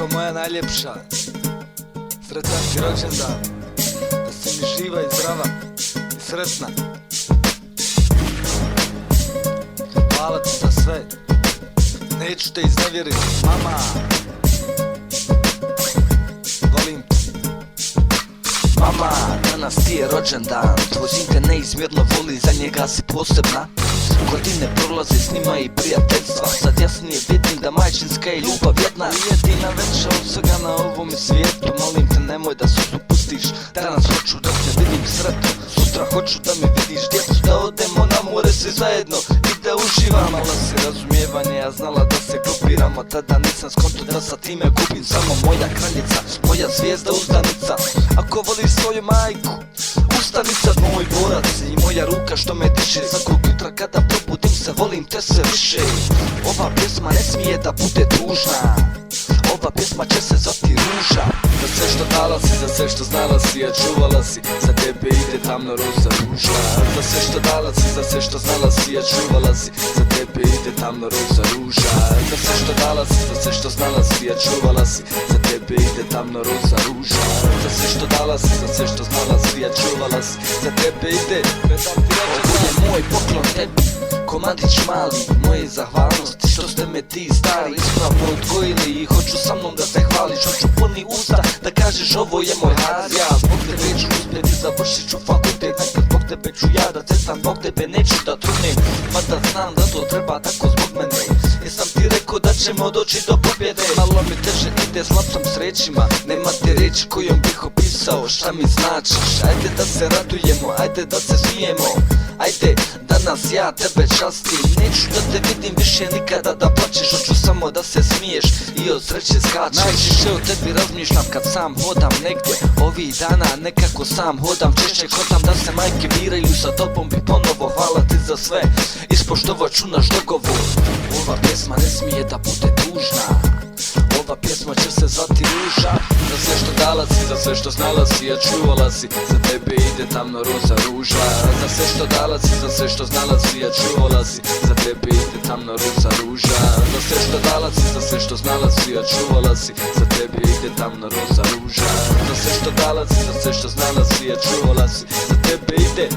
Majko moja najljepša, sretan ti rođendan, da si mi živa i zdrava i sretna. Hvala ti za sve, neću te iznevjerit, mama. Volim te. Mama, danas ti je rođendan, tvoj sin te neizmjerno voli, za njega si posebna. Godine prolaze s njima i prijateljstva, sad jasnije vidim da majčinska je ljubav jedna. Jedina veća od svega na ovome svijetu, molim te nemoj da suzu pustiš. Danas hoću da te vidim sretno, sutra hoću da me vidiš djecu, da odemo na more svi zajedno i da uživamo. Imala si razumijevanje, ja znala da se grupiramo, tada nisam skonto da sa time gubim. Samo moja kraljica, moja zvijezda uzdanica, ako voliš svoju majku, ustani sad moj borac i moja ruka što me diše. Svakog jutra kada probudim se, volim te sve više. Ova pjesma ne smije da bude tužna, ova pjesma će se zvati Ruža. Za sve što dala si, za sve što znala si, a čuvala si, za tebe ide tamno roza ruža. Za sve što dala si, za sve što znala si, a čuvala si, za tebe ide tamno roza ruža. Za sve što dala si, za sve što znala si, a čuvala si, za tebe ide tamno roza ruža. Za sve što dala si, za sve što znala si, a čuvala si, za tebe ide. Ovo je moj poklon tebi, komadić mali, moje zahvalnosti što ste me ti stari ispravno odgojili i hoću sa mnom da se hvališ. Hoću puni usta da kažeš ovo je moj haz. Ja zbog tebe ću uspjeti, završit ću fakultet, nekad zbog tebe ću ja da cestam, zbog tebe neću da trudnem, mada znam da to treba tako zbog mene. Jesam ti rekao da ćemo doći do pobjede, malo mi teže ide, slab sam s rečima, nema te reči kojom bih opisao šta mi značiš. Ajde da se radujemo, ajde da se smijemo, ajde danas ja tebe častim. Neću da te vidim više nikada da plačeš, hoću samo da se smiješ i od sreće skačeš. Najčešće o tebi razmišljam kad sam hodam negdje, ovih dana nekako sam hodam, češće kontam da se majke biraju sa tobom bi ponovo. Hvala ti za sve, ispoštovat ću naš dogovor. Ova pjesma ne smije da bude tužna, ova pjesma će se zvati Ruža. Za sve što dala si, za sve što znala si, a čuvala si, za tebe ide tamno roza ruža. Za sve što dala si, za sve što znala si, a čuvala si, za tebe ide tamno roza ruža. Za sve što dala si, za sve što znala si, a čuvala si, za tebe ide tamno roza ruža. Za sve što dala si, za sve što znala si, a čuvala si, za tebe ide